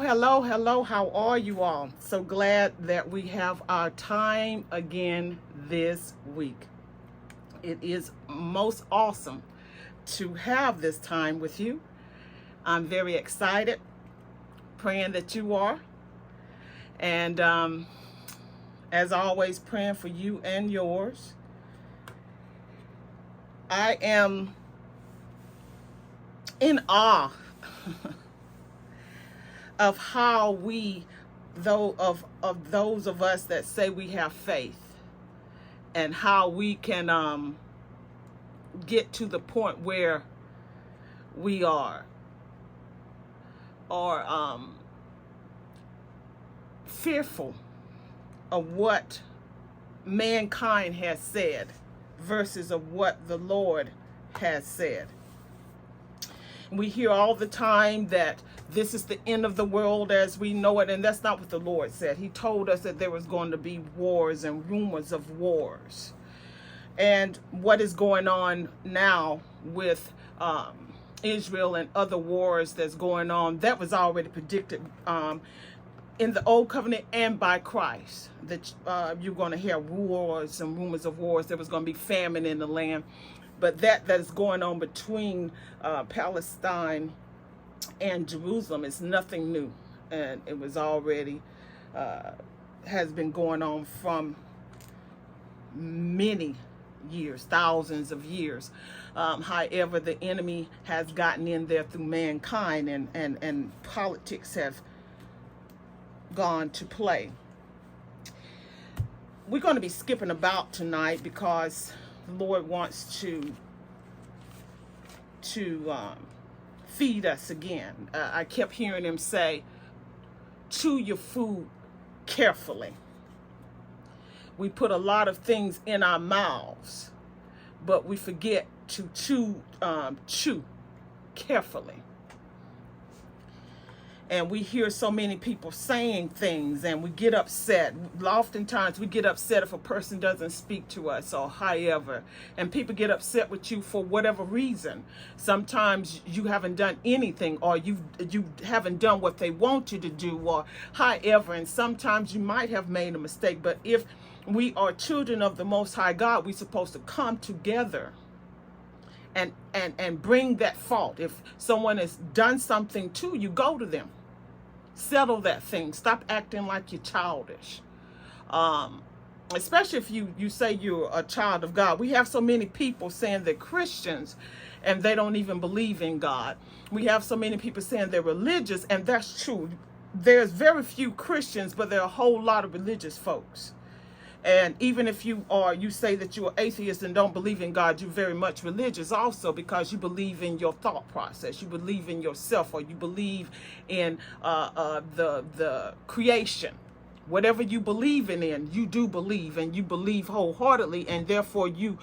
Hello, hello, how are you all? So glad that we have our time again this week. It is most awesome to have this time with you. I'm very excited, praying that you are. And as always, praying for you and yours. I am in awe of how we, though of those of us that say we have faith, and how we can get to the point where we are fearful of what mankind has said versus of what the Lord has said. We hear all the time that this is the end of the world as we know it, and that's not what the Lord said. He told us that there was going to be wars and rumors of wars. And what is going on now with Israel and other wars that's going on, that was already predicted in the Old Covenant and by Christ, that you're going to hear wars and rumors of wars. There was going to be famine in the land. But that is going on between Palestine and Jerusalem is nothing new. And it was already, has been going on from many years, thousands of years. However, the enemy has gotten in there through mankind, and politics have gone to play. We're going to be skipping about tonight because the Lord wants to feed us again. I kept hearing him say, chew your food carefully. We put a lot of things in our mouths, but we forget to chew carefully. And we hear so many people saying things and we get upset. Oftentimes we get upset if a person doesn't speak to us or however. And people get upset with you for whatever reason. Sometimes you haven't done anything, or you haven't done what they want you to do, or however. And sometimes you might have made a mistake. But if we are children of the Most High God, we're supposed to come together and bring that fault. If someone has done something to you, go to them. Settle that thing. Stop acting like you're childish. Especially if you say you're a child of God. We have so many people saying they're Christians and they don't even believe in God. We have so many people saying they're religious, and that's true. There's very few Christians, but there are a whole lot of religious folks. And even if you say that you're atheist and don't believe in God, you're very much religious also, because you believe in your thought process. You believe in yourself, or you believe in the creation. Whatever you believe in, you do believe, and you believe wholeheartedly, and therefore you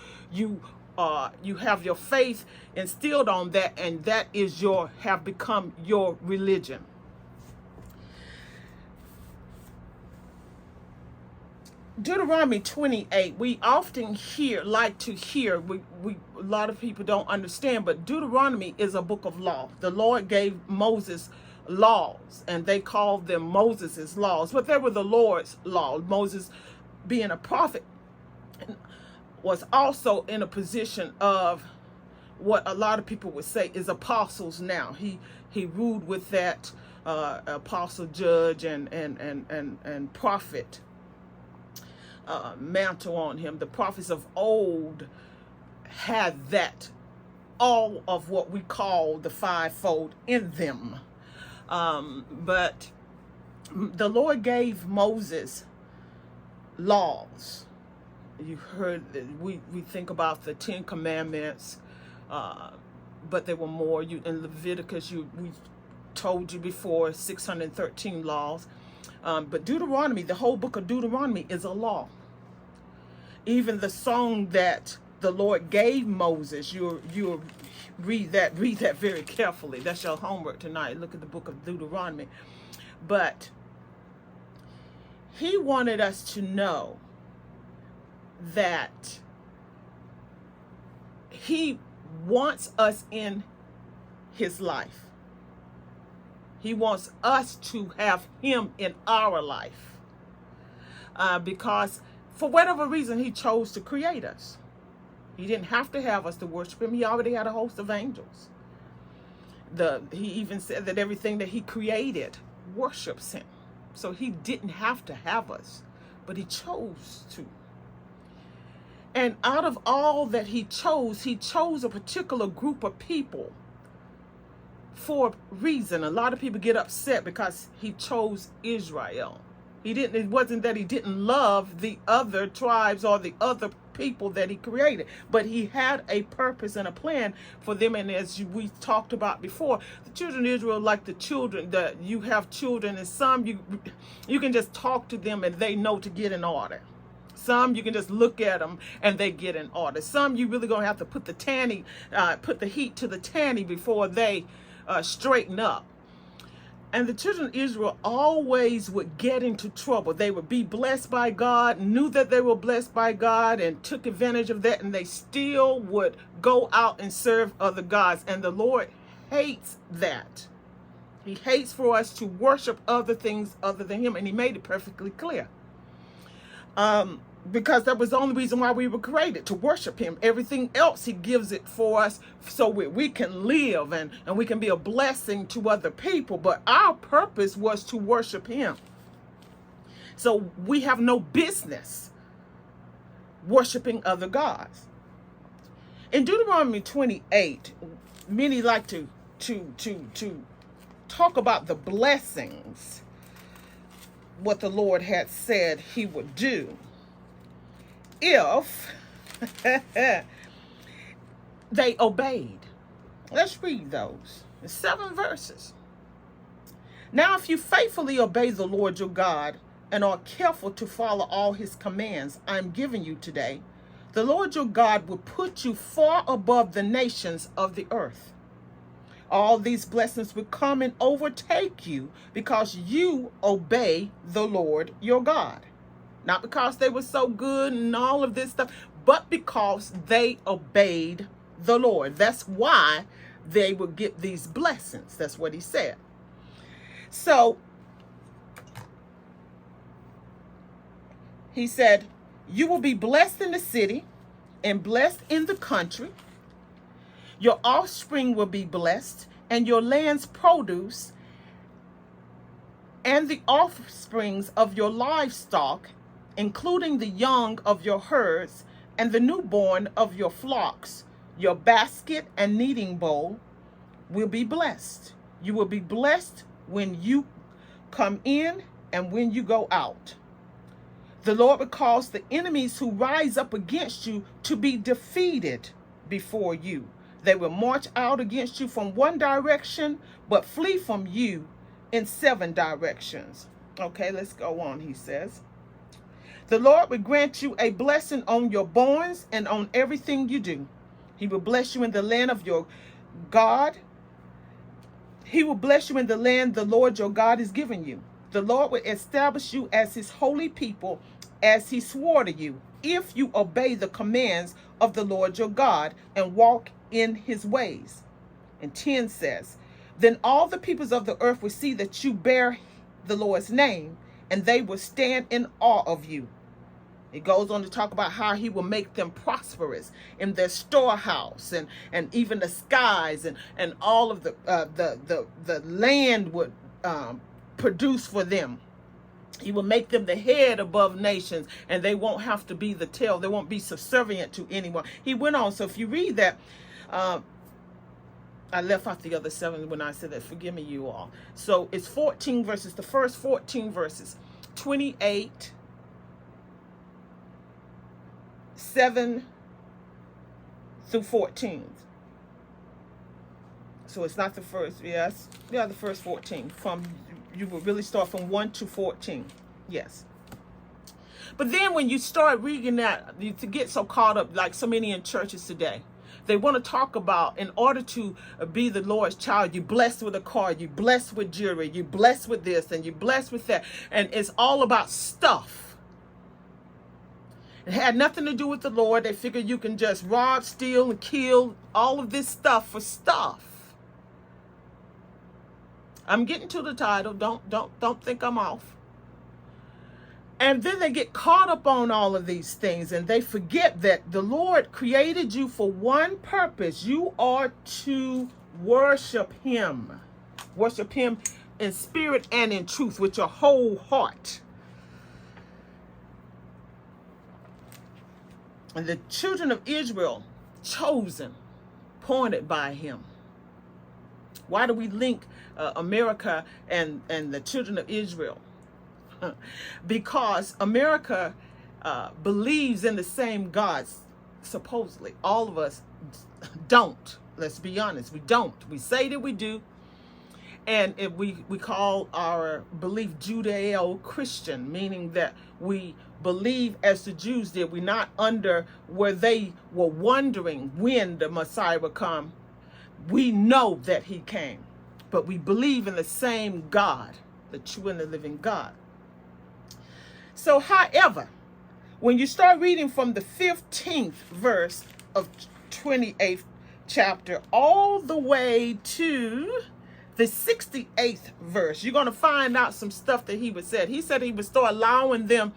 have your faith instilled on that, and that is have become your religion. Deuteronomy 28, we often like to hear, a lot of people don't understand, but Deuteronomy is a book of law. The Lord gave Moses laws, and they called them Moses' laws, but they were the Lord's laws. Moses, being a prophet, was also in a position of what a lot of people would say is apostles now. He ruled with that apostle, judge, and prophet mantle on him. The prophets of old had that, all of what we call the fivefold in them. But the Lord gave Moses laws. You heard, we think about the 10 Commandments, but there were more. In Leviticus, we told you before, 613 laws. But Deuteronomy, the whole book of Deuteronomy, is a law. Even the song that the Lord gave Moses, you read that very carefully. That's your homework tonight. Look at the book of Deuteronomy. But he wanted us to know that he wants us in his life. He wants us to have him in our life. Because for whatever reason, he chose to create us. He didn't have to have us to worship him. He already had a host of angels. He even said that everything that he created worships him. So he didn't have to have us, but he chose to. And out of all that he chose a particular group of people for a reason. A lot of people get upset because he chose Israel. It wasn't that he didn't love the other tribes or the other people that he created, but he had a purpose and a plan for them. And as we talked about before, the children of Israel, like the children that you have children, and some you can just talk to them and they know to get in order. Some you can just look at them and they get in order. Some you really gonna have to put the heat to the tanny before they straighten up. And the children of Israel always would get into trouble. They would be blessed by God, knew that they were blessed by God, and took advantage of that, and they still would go out and serve other gods. And the Lord hates that. He hates for us to worship other things other than him, and he made it perfectly clear. Because that was the only reason why we were created, to worship him. Everything else he gives it for us so we can live and we can be a blessing to other people. But our purpose was to worship him. So we have no business worshiping other gods. In Deuteronomy 28, many like to talk about the blessings, what the Lord had said he would do if they obeyed. Let's read those. It's 7 verses. Now, if you faithfully obey the Lord your God and are careful to follow all his commands I am giving you today, the Lord your God will put you far above the nations of the earth. All these blessings will come and overtake you because you obey the Lord your God. Not because they were so good and all of this stuff, but because they obeyed the Lord. That's why they would get these blessings. That's what he said. So he said, you will be blessed in the city and blessed in the country. Your offspring will be blessed, and your land's produce and the offsprings of your livestock, including the young of your herds and the newborn of your flocks, your basket and kneading bowl will be blessed. You will be blessed when you come in and when you go out. The Lord will cause the enemies who rise up against you to be defeated before you. They will march out against you from one direction, but flee from you in 7 directions. Okay, let's go on, he says. The Lord will grant you a blessing on your barns and on everything you do. He will bless you in the land of your God. He will bless you in the land the Lord your God is giving you. The Lord will establish you as his holy people, as he swore to you, if you obey the commands of the Lord your God and walk in his ways. And 10 says, then all the peoples of the earth will see that you bear the Lord's name, and they will stand in awe of you. It goes on to talk about how he will make them prosperous in their storehouse, and even the skies and all of the land would produce for them. He will make them the head above nations, and they won't have to be the tail. They won't be subservient to anyone. He went on. So if you read that, I left out the other 7 when I said that. Forgive me, you all. So it's 14 verses. The first 14 verses, 28, 7 through 14. So it's not the first, yes. Yeah, the first 14. You will really start from 1 to 14. Yes. But then when you start reading that, you get so caught up, like so many in churches today. They want to talk about, in order to be the Lord's child, you're blessed with a car, you're blessed with jewelry, you're blessed with this, and you're blessed with that. And it's all about stuff. It had nothing to do with the Lord. They figure you can just rob, steal, and kill all of this stuff for stuff. I'm getting to the title. Don't think I'm off. And then they get caught up on all of these things, and they forget that the Lord created you for one purpose. You are to worship him. Worship him in spirit and in truth with your whole heart. And the children of Israel, chosen, appointed by him. Why do we link America and the children of Israel? Because America believes in the same gods, supposedly. All of us don't. Let's be honest. We don't. We say that we do. And if we call our belief Judeo-Christian, meaning that we believe as the Jews did. We're not under where they were wondering when the Messiah would come. We know that he came. But we believe in the same God, the true and the living God. So, however, when you start reading from the 15th verse of 28th chapter all the way to the 68th verse, you're going to find out some stuff that he would said. He said he would start allowing them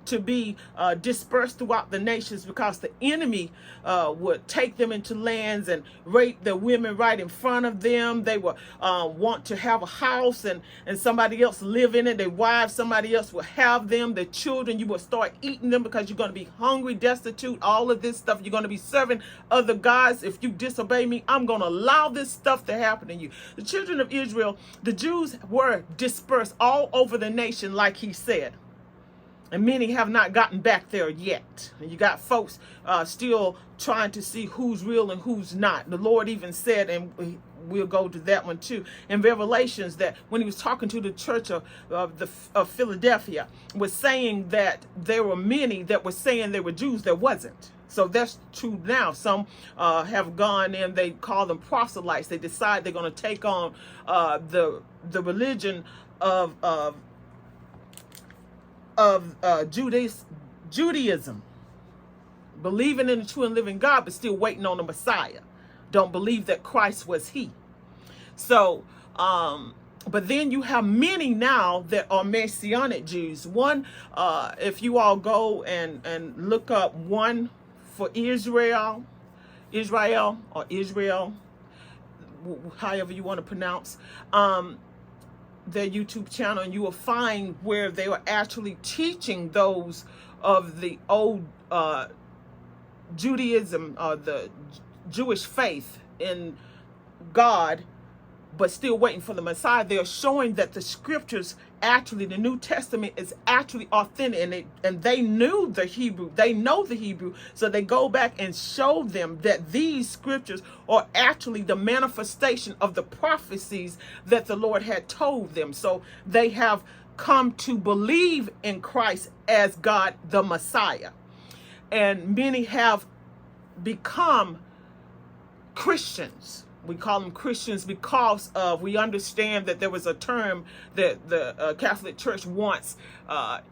to be dispersed throughout the nations because the enemy would take them into lands and rape the women right in front of them. They would want to have a house and somebody else live in it. Their wives, somebody else will have them. The children, you will start eating them because you're going to be hungry, destitute, all of this stuff. You're going to be serving other gods. If you disobey me, I'm going to allow this stuff to happen to you. The children of Israel, the Jews were dispersed all over the nation, like he said. And many have not gotten back there yet. And you got folks still trying to see who's real and who's not. The Lord even said, and we'll go to that one too, in Revelations, that when he was talking to the church of Philadelphia, was saying that there were many that were saying they were Jews that wasn't. So that's true now. Some have gone in, they call them proselytes. They decide they're going to take on the religion of Judaism, believing in the true and living God, but still waiting on the Messiah. Don't believe that Christ was he. So, but then you have many now that are Messianic Jews. One, if you all go and look up one for Israel, however you want to pronounce, their YouTube channel, and you will find where they were actually teaching those of the old Judaism, the Jewish faith in God, but still waiting for the Messiah. They are showing that the scriptures, actually the New Testament, is actually authentic, and they knew the Hebrew. They know the Hebrew, so they go back and show them that these scriptures are actually the manifestation of the prophecies that the Lord had told them. So they have come to believe in Christ as God the Messiah, and many have become Christians. We call them Christians because we understand that there was a term that the Catholic Church once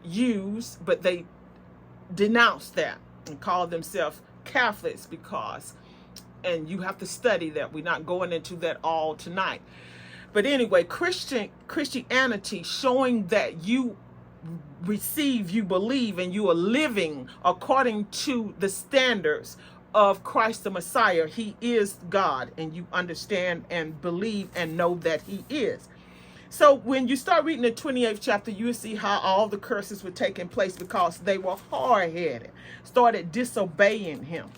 used, but they denounced that and called themselves Catholics because, and you have to study that. We're not going into that all tonight. But anyway, Christianity showing that you receive, you believe, and you are living according to the standards of Christ the Messiah. He is God, and you understand and believe and know that he is. So when you start reading the 28th chapter, you will see how all the curses were taking place because they were hard-headed, started disobeying him.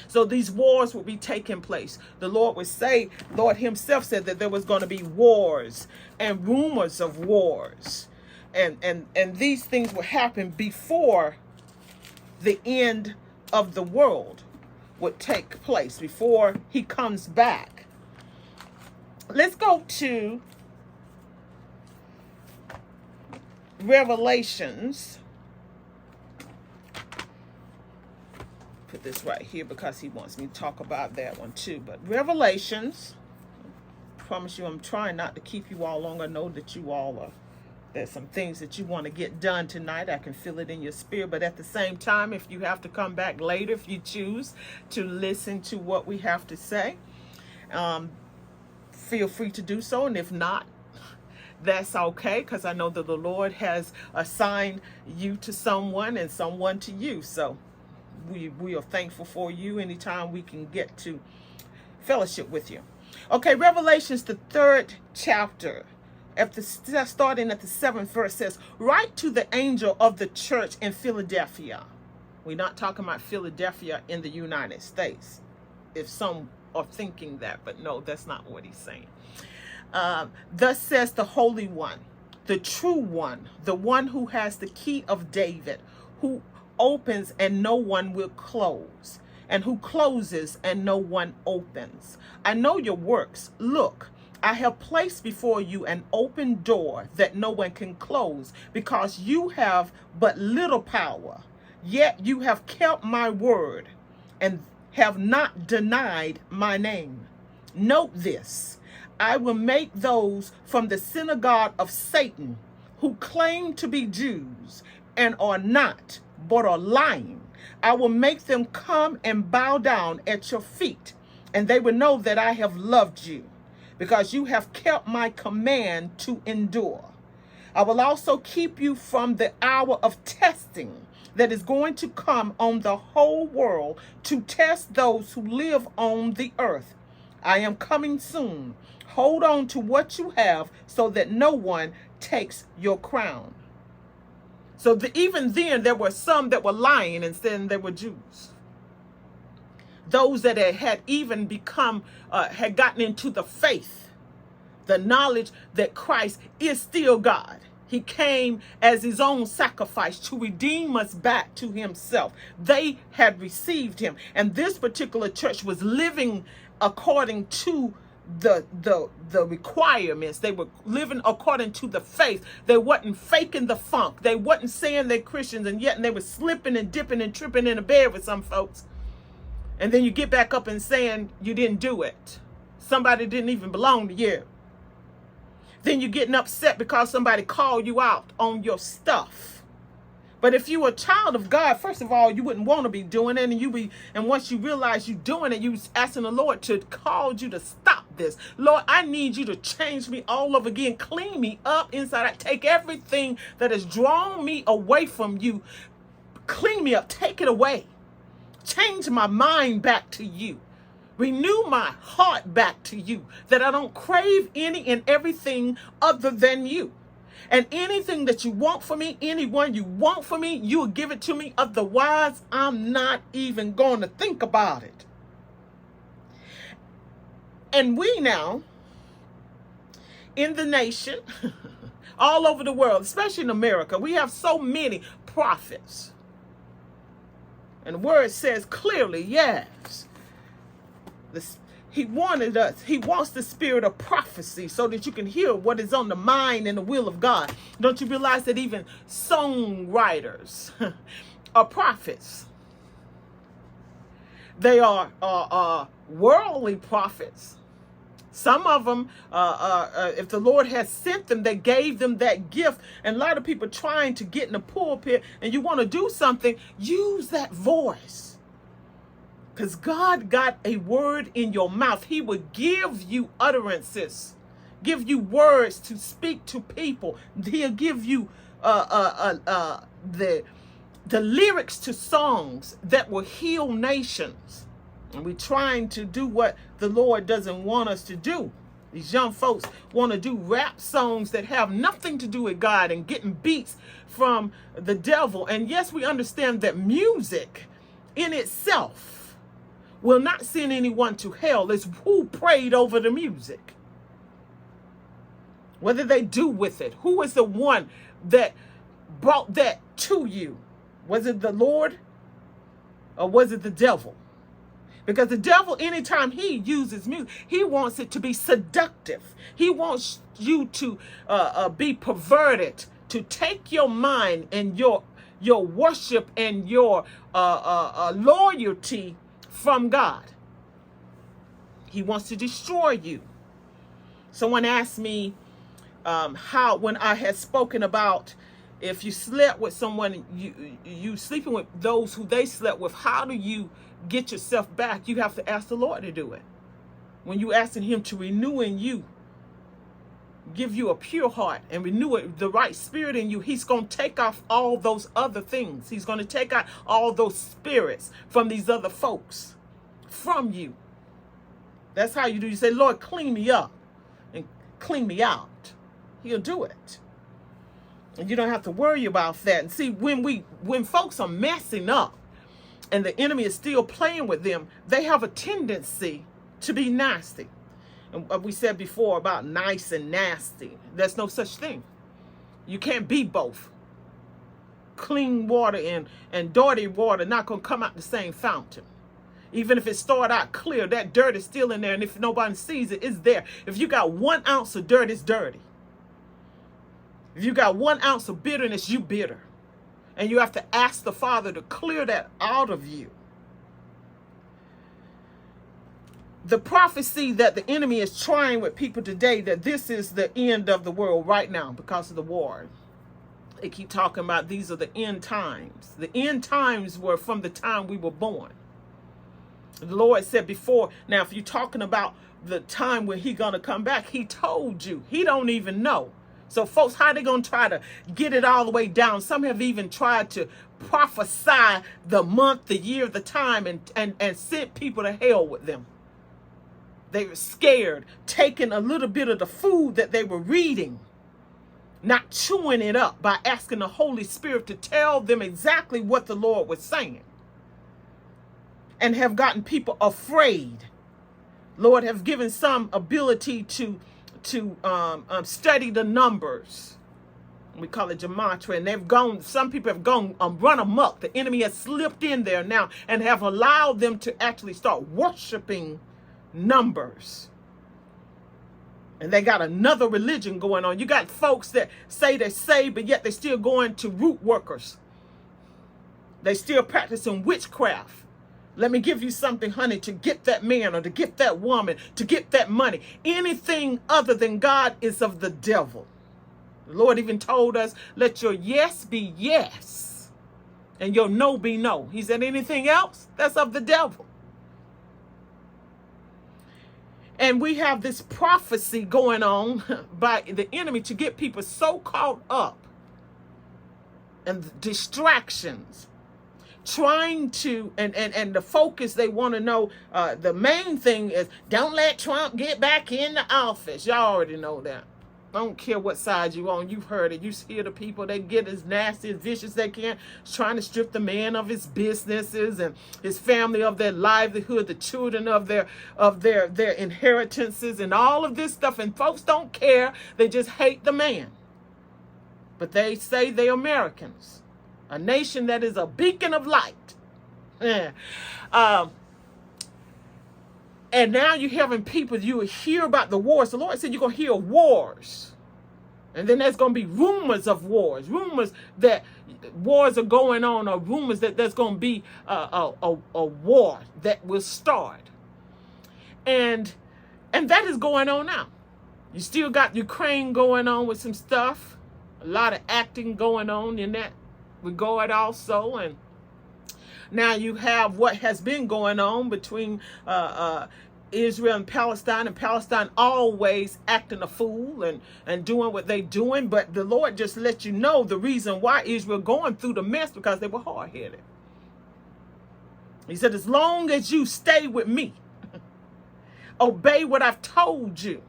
So these wars will be taking place. The Lord would say, Lord himself said that there was going to be wars and rumors of wars. And these things will happen before the end of the world would take place, before he comes back. Let's go to Revelations. Put this right here because he wants me to talk about that one too. But Revelations, I promise you, I'm trying not to keep you all long. I know that you all are, there's some things that you want to get done tonight. I can feel it in your spirit. But at the same time, if you have to come back later, if you choose to listen to what we have to say, feel free to do so. And if not, that's okay, because I know that the Lord has assigned you to someone and someone to you. So we are thankful for you anytime we can get to fellowship with you. Okay, Revelations, the 3rd chapter, starting at the 7th verse, says, "Write to the angel of the church in Philadelphia." We're not talking about Philadelphia in the United States, if some are thinking that, but no, that's not what he's saying. "Thus says the Holy One, the true one, the one who has the key of David, who opens and no one will close, and who closes and no one opens. I know your works. Look, I have placed before you an open door that no one can close, because you have but little power. Yet you have kept my word and have not denied my name. Note this: I will make those from the synagogue of Satan, who claim to be Jews and are not, but are lying. I will make them come and bow down at your feet, and they will know that I have loved you, because you have kept my command to endure. I will also keep you from the hour of testing that is going to come on the whole world, to test those who live on the earth. I am coming soon. Hold on to what you have, so that no one takes your crown." So even then, there were some that were lying and saying they were Jews. Those that had even become, had gotten into the faith, the knowledge that Christ is still God. He came as his own sacrifice to redeem us back to himself. They had received him. And this particular church was living according to the requirements. They were living according to the faith. They wasn't faking the funk. They wasn't saying they're Christians, and yet they were slipping and dipping and tripping in a bed with some folks. And then you get back up and saying you didn't do it. Somebody didn't even belong to you. Then you're getting upset because somebody called you out on your stuff. But if you were a child of God, first of all, you wouldn't want to be doing it. And once you realize you're doing it, you asking the Lord to call you to stop this. Lord, I need you to change me all over again. Clean me up inside out. Take everything that has drawn me away from you. Clean me up. Take it away. Change my mind back to you. Renew my heart back to you, that I don't crave any and everything other than you. And anything that you want for me, anyone you want for me, you will give it to me. Otherwise, I'm not even going to think about it. And we now, in the nation, all over the world, especially in America, we have so many prophets. And the word says clearly, yes, he wanted us. He wants the spirit of prophecy so that you can hear what is on the mind and the will of God. Don't you realize that even songwriters are prophets? They are worldly prophets. Some of them, if the Lord has sent them, they gave them that gift. And a lot of people trying to get in the pulpit, and you want to do something, use that voice. Because God got a word in your mouth. He will give you utterances, give you words to speak to people. He'll give you the lyrics to songs that will heal nations. And we're trying to do what the Lord doesn't want us to do. These young folks want to do rap songs that have nothing to do with God and getting beats from the devil. And yes, we understand that music in itself will not send anyone to hell. It's who prayed over the music. Whether they do with it. Who is the one that brought that to you? Was it the Lord or was it the devil? Because the devil, anytime he uses music, he wants it to be seductive. He wants you to be perverted, to take your mind and your worship and your loyalty from God. He wants to destroy you. Someone asked me how, when I had spoken about if you slept with someone, you sleeping with those who they slept with, how do you get yourself back? You have to ask the Lord to do it. when you asking him to renew in you, give you a pure heart and renew it, the right spirit in you, he's going to take off all those other things. He's going to take out all those spirits from these other folks, from you. That's how you do. You say, Lord, clean me up and clean me out. He'll do it. And you don't have to worry about that. And see, when folks are messing up and the enemy is still playing with them, they have a tendency to be nasty. And we said before about nice and nasty. There's no such thing. You can't be both. Clean water and dirty water not going to come out the same fountain. Even if it started out clear, that dirt is still in there. And if nobody sees it, it's there. If you got 1 ounce of dirt, it's dirty. If you got 1 ounce of bitterness, you bitter. And you have to ask the Father to clear that out of you. The prophecy that the enemy is trying with people today, that this is the end of the world right now because of the war. They keep talking about these are the end times. The end times were from the time we were born. The Lord said before, now if you're talking about the time when he's going to come back, he told you. He don't even know. So folks, how are they going to try to get it all the way down? Some have even tried to prophesy the month, the year, the time, and sent people to hell with them. They were scared, taking a little bit of the food that they were reading, not chewing it up by asking the Holy Spirit to tell them exactly what the Lord was saying, and have gotten people afraid. Lord has given some ability to study the numbers. We call it gematria, and they've gone. Some people have gone run amok. The enemy has slipped in there now and have allowed them to actually start worshiping numbers. And they got another religion going on. You got folks that say they're saved, but yet they're still going to root workers. They still practicing witchcraft. Let me give you something, honey, to get that man or to get that woman, to get that money. Anything other than God is of the devil. The Lord even told us, let your yes be yes and your no be no. He said anything else, that's of the devil. And we have this prophecy going on by the enemy to get people so caught up in distractions, trying to, and the focus they want to know, the main thing is, don't let Trump get back in the office. Y'all already know that. I don't care what side you're on. You've heard it. You hear the people, they get as nasty, as vicious as they can, trying to strip the man of his businesses and his family of their livelihood, the children of their inheritances and all of this stuff. And folks don't care. They just hate the man. But they say they're Americans, a nation that is a beacon of light. Yeah. And now you're having people, you hear about the wars. The Lord said you're going to hear wars. And then there's going to be rumors of wars. Rumors that wars are going on, or rumors that there's going to be a war that will start. And that is going on now. You still got Ukraine going on with some stuff. A lot of acting going on in that regard also. And now you have what has been going on between Israel and Palestine always acting a fool and doing what they're doing. But the Lord just let you know the reason why Israel going through the mess, because they were hard-headed. He said, as long as you stay with me, obey what I've told you.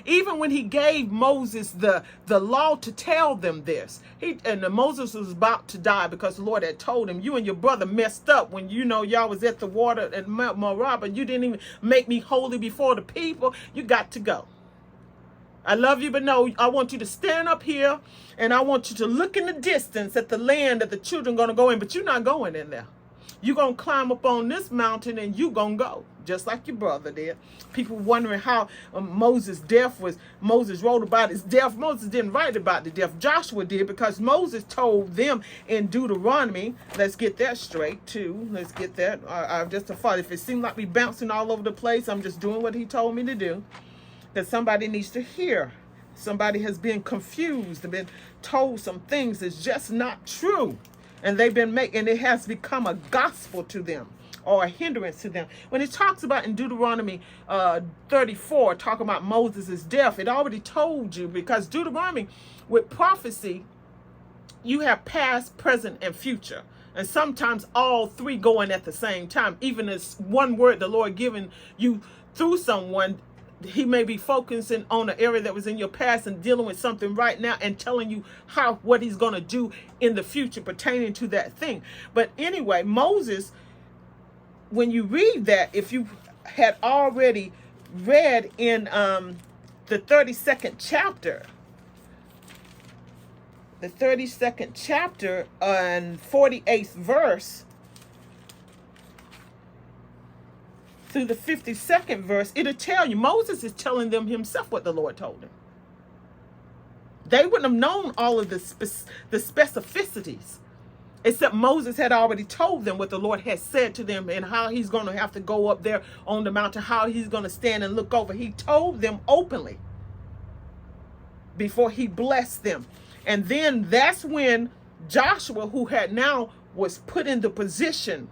Even when he gave Moses the law to tell them this, Moses was about to die because the Lord had told him, you and your brother messed up when y'all was at the water at Mount Meribah, and you didn't even make me holy before the people. You got to go. I love you, but no, I want you to stand up here and I want you to look in the distance at the land that the children are going to go in, but you're not going in there. You're going to climb up on this mountain and you're going to go, just like your brother did. People wondering how Moses' death was. Moses wrote about his death. Moses didn't write about the death. Joshua did, because Moses told them in Deuteronomy, let's get that straight too. Let's get that. I'm just a father. If it seemed like me bouncing all over the place, I'm just doing what he told me to do. That somebody needs to hear. Somebody has been confused and been told some things that's just not true. And they've been it has become a gospel to them. or a hindrance to them. When it talks about in Deuteronomy 34, talking about Moses' death, it already told you, because Deuteronomy, with prophecy, you have past, present, and future. And sometimes all three going at the same time. Even as one word the Lord given you through someone, he may be focusing on an area that was in your past and dealing with something right now and telling you what he's going to do in the future pertaining to that thing. But anyway, Moses, when you read that, if you had already read in the 32nd chapter, and 48th verse through the 52nd verse, it'll tell you Moses is telling them himself what the Lord told him. They wouldn't have known all of the specificities, except Moses had already told them what the Lord had said to them and how he's going to have to go up there on the mountain, how he's going to stand and look over. He told them openly before he blessed them. And then that's when Joshua, who had now was put in the position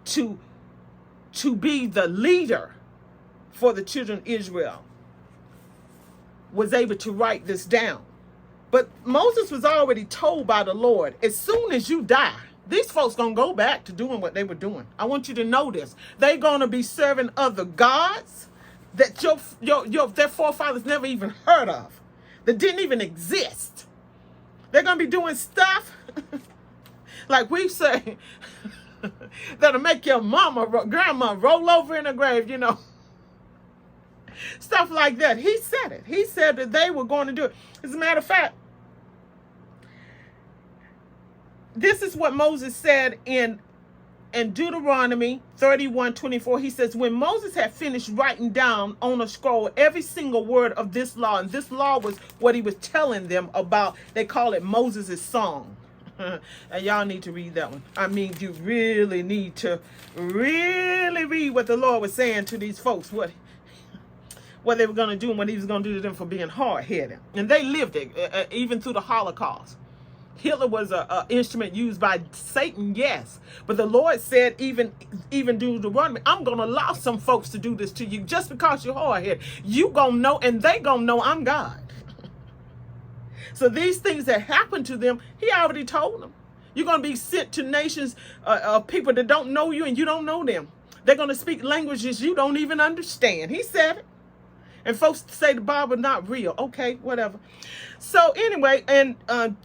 to be the leader for the children of Israel, was able to write this down. But Moses was already told by the Lord, as soon as you die, these folks going to go back to doing what they were doing. I want you to know this. They're going to be serving other gods that their forefathers never even heard of, that didn't even exist. They're going to be doing stuff like we say that'll make your grandma roll over in her grave, you know. Stuff like that. He said it. He said that they were going to do it. As a matter of fact, this is what Moses said in Deuteronomy 31:24. He says, when Moses had finished writing down on a scroll every single word of this law, and this law was what he was telling them about, they call it Moses' song. And y'all need to read that one. I mean, you really need to really read what the Lord was saying to these folks, what they were going to do and what he was going to do to them for being hard-headed. And they lived it, even through the Holocaust. Hitler was an instrument used by Satan, yes. But the Lord said, even Deuteronomy, I'm going to allow some folks to do this to you just because you're hard-headed. You going to know, and they going to know I'm God. So these things that happened to them, he already told them. You're going to be sent to nations of people that don't know you and you don't know them. They're going to speak languages you don't even understand. He said it. And folks say the Bible not real. Okay, whatever. So anyway, in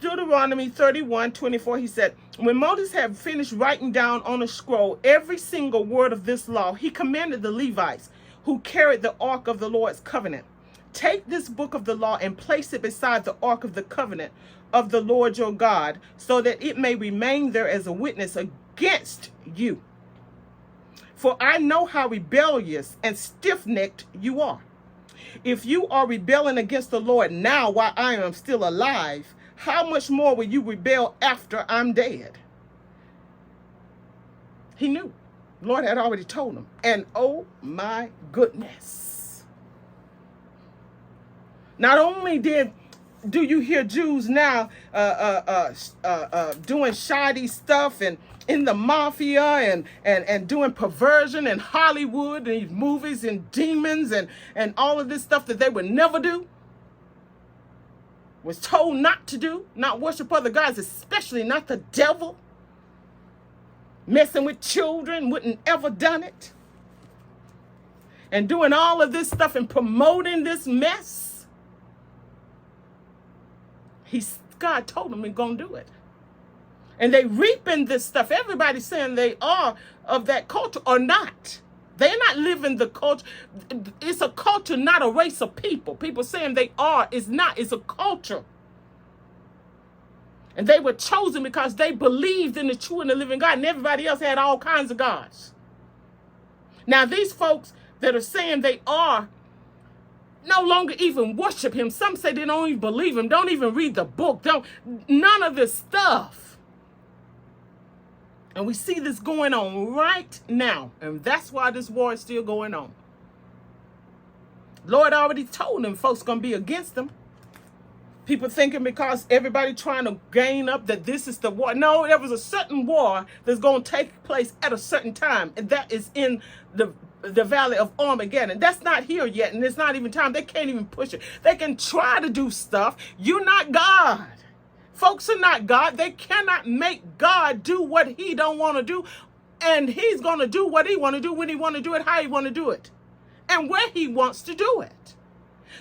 Deuteronomy 31:24, he said, when Moses had finished writing down on a scroll every single word of this law, he commanded the Levites who carried the ark of the Lord's covenant, take this book of the law and place it beside the ark of the covenant of the Lord your God, so that it may remain there as a witness against you. For I know how rebellious and stiff-necked you are. If you are rebelling against the Lord now while I am still alive, how much more will you rebel after I'm dead? He knew. The Lord had already told him. And oh my goodness. Not only do you hear Jews now doing shoddy stuff and in the mafia and doing perversion in Hollywood and movies and demons and all of this stuff that they would never do, was told not to do, not worship other gods, especially not the devil, messing with children, wouldn't ever done it, and doing all of this stuff and promoting this mess. God told them they're going to do it. And they reaping this stuff. Everybody's saying they are of that culture or not. They're not living the culture. It's a culture, not a race of people. People saying they are is not. It's a culture. And they were chosen because they believed in the true and the living God, and everybody else had all kinds of gods. Now, these folks that are saying they are no longer even worship him. Some say they don't even believe him, don't even read the book, none of this stuff. And we see this going on right now. And that's why this war is still going on. Lord already told them folks going to be against them. People thinking because everybody trying to gain up that this is the war. No, there was a certain war that's going to take place at a certain time, and that is in the valley of Armageddon. That's not here yet, and it's not even time. They can't even push it. They can try to do stuff. You're not God. Folks are not God. They cannot make God do what he don't want to do, and he's going to do what he want to do when he want to do it, how he want to do it, and where he wants to do it.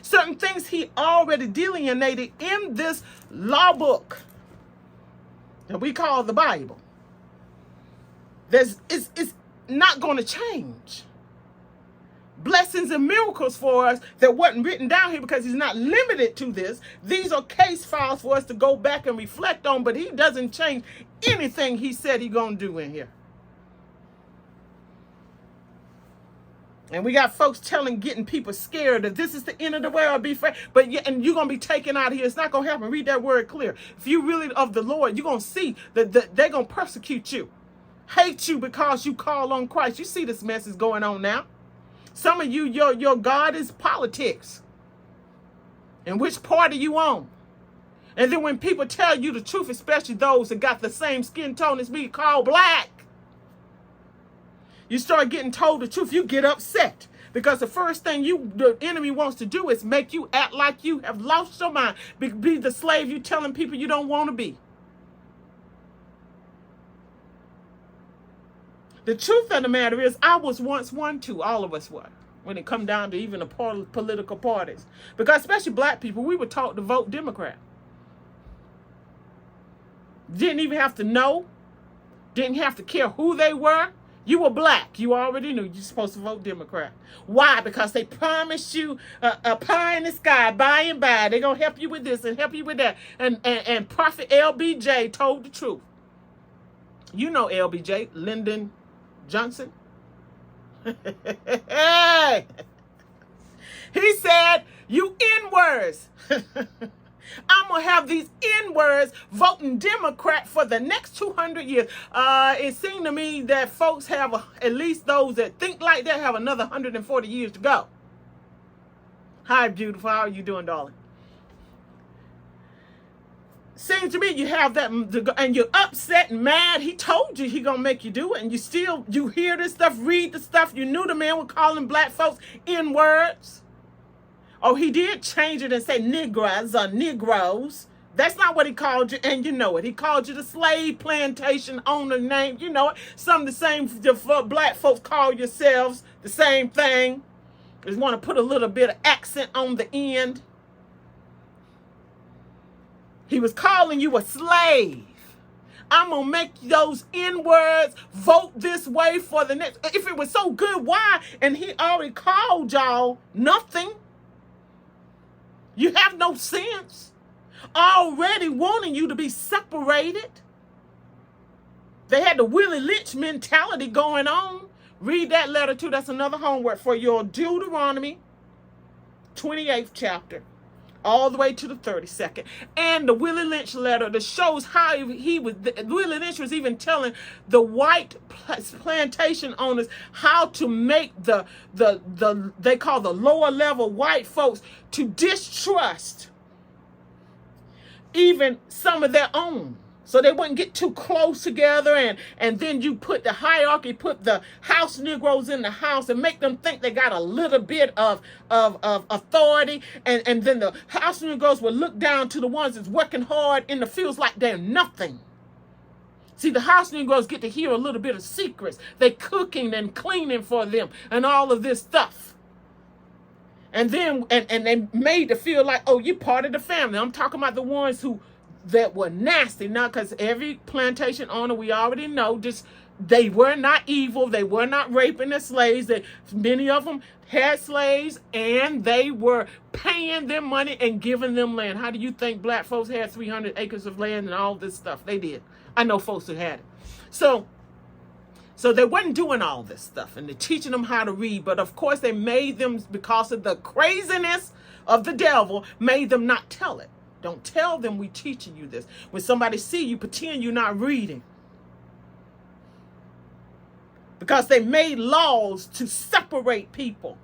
Certain things he already delineated in this law book that we call the Bible. It's not going to change. Blessings and miracles for us that wasn't written down here because he's not limited to this. These are case files for us to go back and reflect on, but he doesn't change anything he said he's going to do in here. And we got folks getting people scared that this is the end of the world, be fair. But yeah, and you're going to be taken out of here. It's not going to happen. Read that word clear. If you really of the Lord, you're going to see that they're going to persecute you, hate you because you call on Christ. You see this mess is going on now. Some of you, your God is politics. And which party you on? And then when people tell you the truth, especially those that got the same skin tone as me, called black, you start getting told the truth, you get upset. Because the first thing the enemy wants to do is make you act like you have lost your mind. Be the slave you telling people you don't want to be. The truth of the matter is, I was once one too. All of us were. When it come down to even the political parties. Because especially black people, we were taught to vote Democrat. Didn't even have to know. Didn't have to care who they were. You were black. You already knew you're supposed to vote Democrat. Why? Because they promised you a pie in the sky by and by. They're going to help you with this and help you with that. And Prophet LBJ told the truth. You know LBJ, Lyndon Johnson. Hey! He said, you N-words. I'm going to have these N-words voting Democrat for the next 200 years. It seemed to me that folks have, at least those that think like that, have another 140 years to go. Hi, beautiful. How are you doing, darling? Seems to me you have that, and you're upset and mad. He told you he going to make you do it, and you hear this stuff, read the stuff. You knew the man was calling black folks N-words. Oh, he did change it and say Negroes or Negroes. That's not what he called you, and you know it. He called you the slave plantation owner name. You know it. Some of the same black folks call yourselves the same thing. Just want to put a little bit of accent on the end. He was calling you a slave. I'm going to make those N-words vote this way for the next. If it was so good, why? And he already called y'all nothing. You have no sense. Already wanting you to be separated. They had the Willie Lynch mentality going on. Read that letter too. That's another homework for your Deuteronomy 28th chapter. All the way to the 32nd. And the Willie Lynch letter that shows how Willie Lynch was even telling the white plantation owners how to make they call the lower level white folks to distrust even some of their own. So they wouldn't get too close together, and then you put the hierarchy, put the house Negroes in the house and make them think they got a little bit of authority, and then the house Negroes will look down to the ones that's working hard in the fields like they're nothing. See, the house Negroes get to hear a little bit of secrets. They cooking and cleaning for them and all of this stuff. And then and they made to feel like, oh, you're part of the family. I'm talking about the ones that were nasty. Now, because every plantation owner, we already know, they were not evil. They were not raping their slaves. Many of them had slaves, and they were paying them money and giving them land. How do you think black folks had 300 acres of land and all this stuff? They did. I know folks who had it. So they wasn't doing all this stuff, and they're teaching them how to read. But of course, they made them, because of the craziness of the devil, made them not tell it. Don't tell them we teaching you this. When somebody see you, pretend you're not reading. Because they made laws to separate people.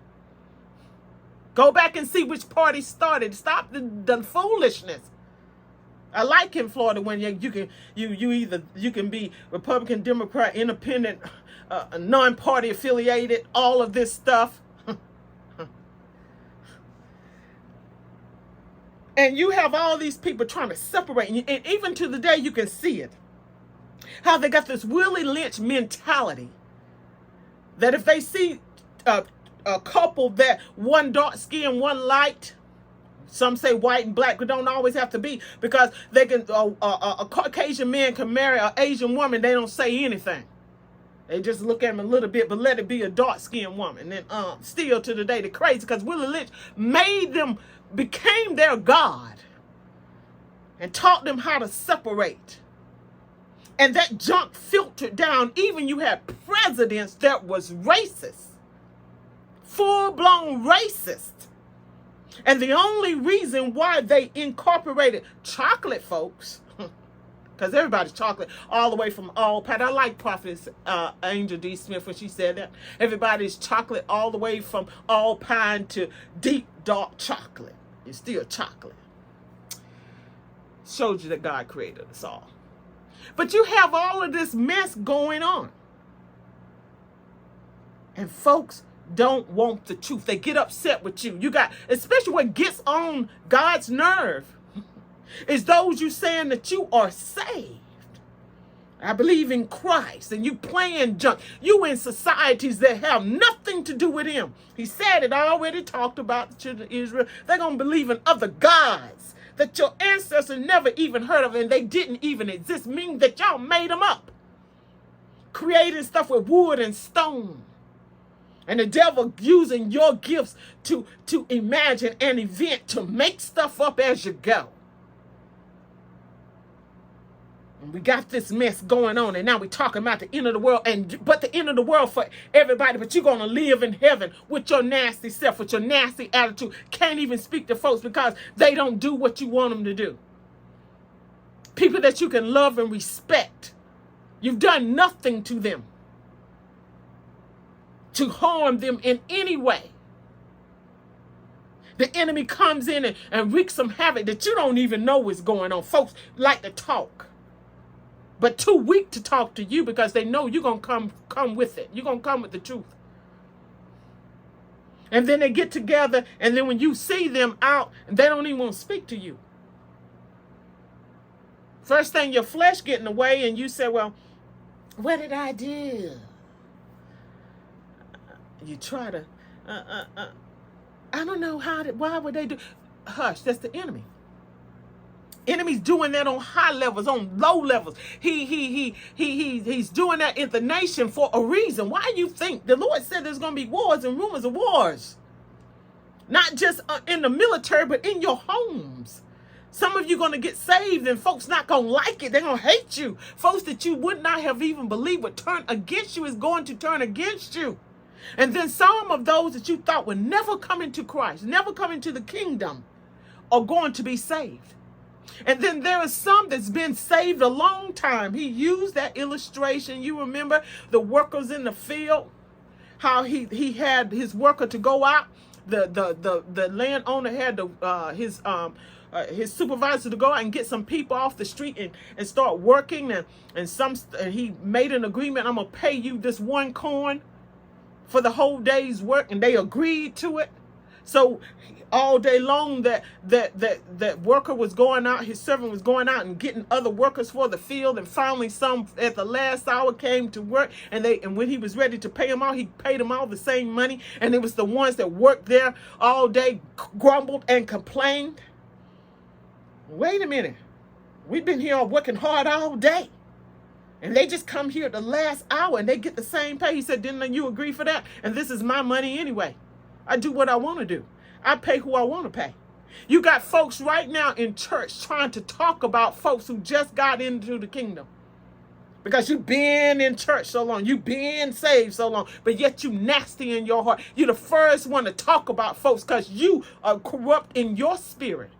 Go back and see which party started. Stop the foolishness. I like in Florida when you can be Republican, Democrat, Independent, non-party affiliated, all of this stuff. And you have all these people trying to separate, and even to the day you can see it. How they got this Willie Lynch mentality that if they see a couple that one dark skin, one light, some say white and black, but don't always have to be, because they can a Caucasian man can marry an Asian woman, they don't say anything. They just look at him a little bit, but let it be a dark-skinned woman. And still to the day, they're crazy because Willie Lynch made them, became their God and taught them how to separate. And that junk filtered down. Even you had presidents that was racist, full-blown racist. And the only reason why they incorporated chocolate folks, because everybody's chocolate, all the way from all Pat. I like Prophetess Angel D. Smith when she said that. Everybody's chocolate all the way from all pine to deep, dark chocolate. It's still chocolate. Showed you that God created us all. But you have all of this mess going on. And folks don't want the truth. They get upset with you. You got, especially what gets on God's nerve, is those you saying that you are saved. I believe in Christ, and you playing junk. You in societies that have nothing to do with him. He said it, already talked about the children of Israel. They're going to believe in other gods that your ancestors never even heard of, and they didn't even exist, meaning that y'all made them up. Creating stuff with wood and stone. And the devil using your gifts to imagine an event, to make stuff up as you go. And we got this mess going on, and now we're talking about the end of the world, but the end of the world for everybody, but you're going to live in heaven with your nasty self, with your nasty attitude. Can't even speak to folks because they don't do what you want them to do. People that you can love and respect. You've done nothing to them to harm them in any way. The enemy comes in and wreaks some havoc that you don't even know is going on. Folks like to talk, but too weak to talk to you because they know you're going to come with it. You're going to come with the truth. And then they get together, and then when you see them out, they don't even want to speak to you. First thing, your flesh get in the way, and you say, well, what did I do? You try to, I don't know why would they do? Hush, that's the enemy. Enemy's doing that on high levels, on low levels. He's doing that in the nation for a reason. Why you think the Lord said there's going to be wars and rumors of wars? Not just in the military, but in your homes. Some of you going to get saved and folks not going to like it. They're going to hate you. Folks that you would not have even believed would turn against you is going to turn against you. And then some of those that you thought would never come into Christ, never come into the kingdom, are going to be saved. And then there is some that's been saved a long time. He used that illustration. You remember the workers in the field, how he had his worker to go out. The landowner had his supervisor to go out and get some people off the street and start working. And he made an agreement. I'm going to pay you this one coin for the whole day's work. And they agreed to it. So all day long that worker was going out, his servant was going out and getting other workers for the field, and finally some at the last hour came to work, and when he was ready to pay them all, he paid them all the same money, and it was the ones that worked there all day grumbled and complained. Wait a minute, we've been here working hard all day, and they just come here at the last hour and they get the same pay. He said, didn't you agree for that? And this is my money anyway. I do what I want to do. I pay who I want to pay. You got folks right now in church trying to talk about folks who just got into the kingdom. Because you've been in church so long. You've been saved so long. But yet you nasty in your heart. You're the first one to talk about folks because you are corrupt in your spirit.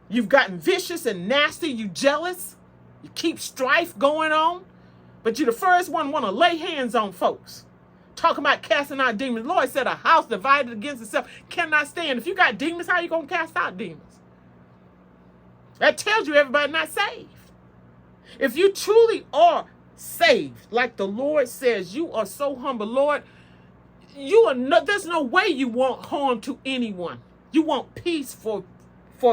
You've gotten vicious and nasty. You jealous. You keep strife going on. But you're the first one want to lay hands on folks. Talking about casting out demons. The Lord said a house divided against itself cannot stand. If you got demons, how are you going to cast out demons? That tells you everybody not saved. If you truly are saved, like the Lord says, you are so humble, Lord, there's no way you want harm to anyone. You want peace for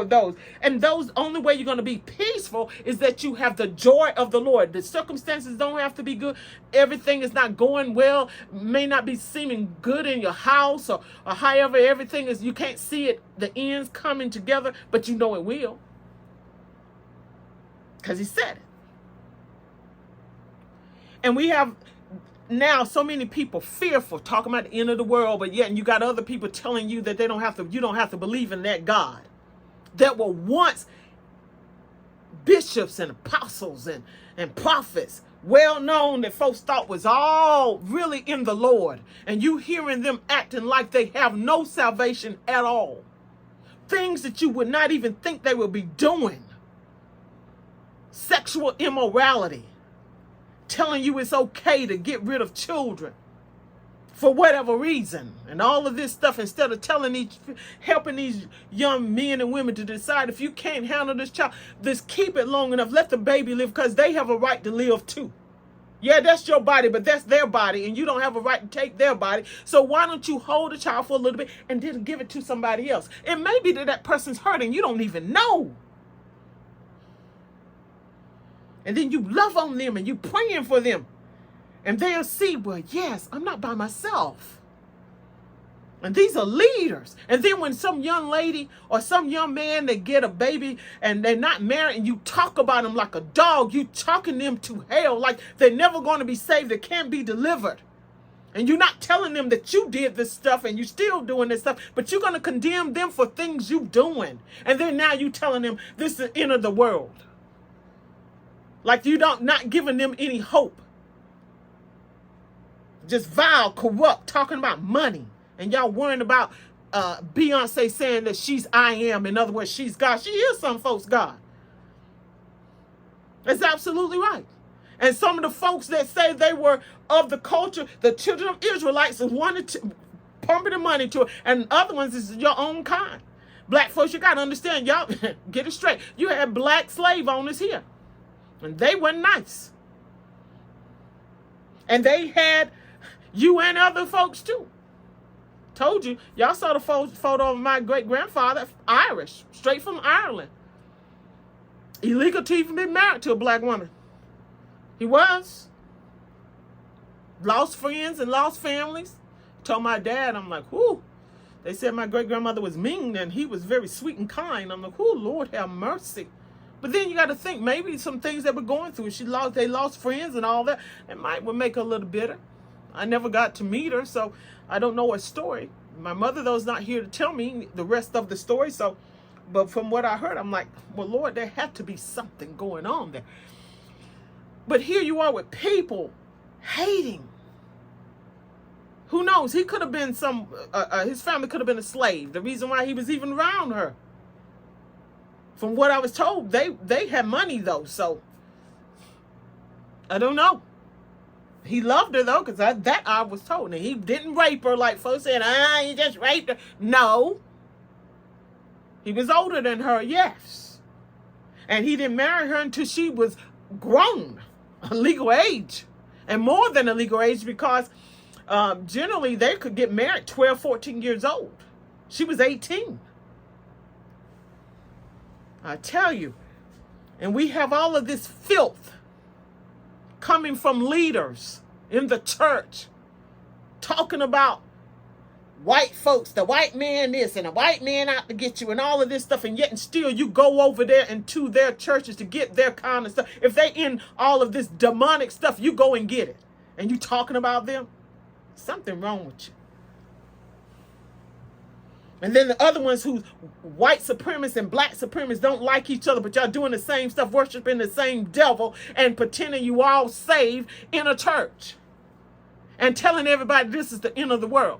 those. And those only way you're going to be peaceful is that you have the joy of the Lord. The circumstances don't have to be good. Everything is not going well, may not be seeming good in your house or however everything is. You can't see it, the ends coming together, but you know it will. Because he said it. And we have now so many people fearful, talking about the end of the world, but yet you got other people telling you that you don't have to believe in that God that were once bishops and apostles and prophets, well known, that folks thought was all really in the Lord. And you hearing them acting like they have no salvation at all. Things that you would not even think they would be doing. Sexual immorality. Telling you it's okay to get rid of children for whatever reason, and all of this stuff, instead of helping these young men and women to decide, if you can't handle this child, just keep it long enough, let the baby live, because they have a right to live too. Yeah, that's your body, but that's their body, and you don't have a right to take their body. So why don't you hold the child for a little bit and then give it to somebody else? It may be that person's hurting, you don't even know. And then you love on them and you praying for them. And they'll see, well, yes, I'm not by myself. And these are leaders. And then when some young lady or some young man, they get a baby and they're not married, and you talk about them like a dog, you talking them to hell like they're never going to be saved, they can't be delivered. And you're not telling them that you did this stuff and you're still doing this stuff, but you're going to condemn them for things you're doing. And then now you're telling them this is the end of the world. Like you not giving them any hope. Just vile, corrupt, talking about money. And y'all worrying about Beyonce saying that she's I am. In other words, she's God. She is some folks' God. That's absolutely right. And some of the folks that say they were of the culture, the children of Israelites, wanted to pumping the money to it. And other ones is your own kind. Black folks, you got to understand, y'all, get it straight. You had black slave owners here. And they were nice. And they had you and other folks too. Told you. Y'all saw the photo of my great-grandfather, Irish, straight from Ireland. Illegal to even be married to a black woman. He was. Lost friends and lost families. Told my dad, I'm like, whoo. They said my great-grandmother was mean and he was very sweet and kind. I'm like, whoo, Lord have mercy. But then you got to think, maybe some things that we're going through. They lost friends and all that. It would make her a little bitter. I never got to meet her, so I don't know her story. My mother, though, is not here to tell me the rest of the story. So, but from what I heard, I'm like, well, Lord, there had to be something going on there. But here you are with people hating. Who knows? He could have been his family could have been a slave. The reason why he was even around her. From what I was told, they had money, though, so I don't know. He loved her, though, because that I was told. And he didn't rape her like folks said, he just raped her. No. He was older than her, yes. And he didn't marry her until she was grown, a legal age. And more than a legal age, because generally they could get married 12, 14 years old. She was 18. I tell you. And we have all of this filth coming from leaders in the church talking about white folks, the white man this and the white man out to get you and all of this stuff, and yet and still you go over there into their churches to get their kind of stuff. If they in all of this demonic stuff, you go and get it. And you talking about them? Something wrong with you. And then the other ones who white supremacists and black supremacists don't like each other, but y'all doing the same stuff, worshiping the same devil and pretending you all saved in a church. And telling everybody this is the end of the world.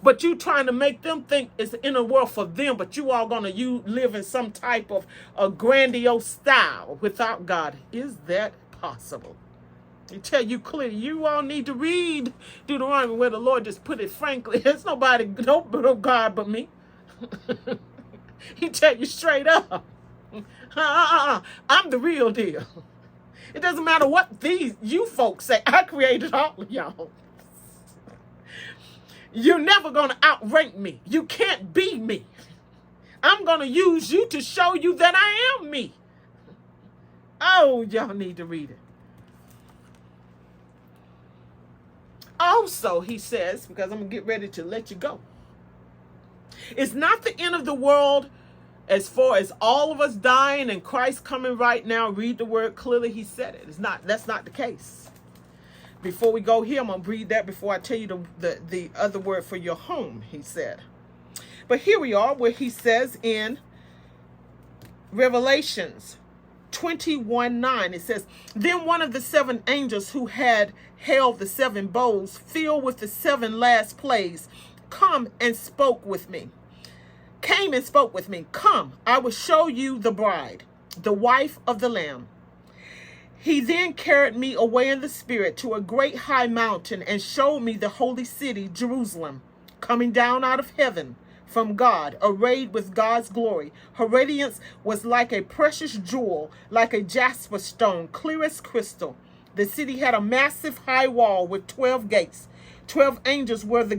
But you trying to make them think it's the end of the world for them, but you all going to live in some type of a grandiose style without God. Is that possible? He tell you clearly, you all need to read Deuteronomy where the Lord just put it frankly. There's nobody, no God but me. He tell you straight up. I'm the real deal. It doesn't matter what you folks say. I created all of y'all. You're never going to outrank me. You can't be me. I'm going to use you to show you that I am me. Oh, y'all need to read it. Also, he says, because I'm going to get ready to let you go. It's not the end of the world as far as all of us dying and Christ coming right now. Read the word clearly. He said it. That's not the case. Before we go here, I'm going to read that before I tell you the other word for your home, he said. But here we are where he says in Revelations 21:9, it says, then one of the seven angels who had held the seven bowls filled with the seven last plagues came and spoke with me. Come, I will show you the bride, the wife of the Lamb. He then carried me away in the spirit to a great high mountain and showed me the holy city, Jerusalem, coming down out of heaven from God, arrayed with God's glory. Her radiance was like a precious jewel, like a jasper stone, clear as crystal. The city had a massive high wall with 12 gates. 12 angels were at the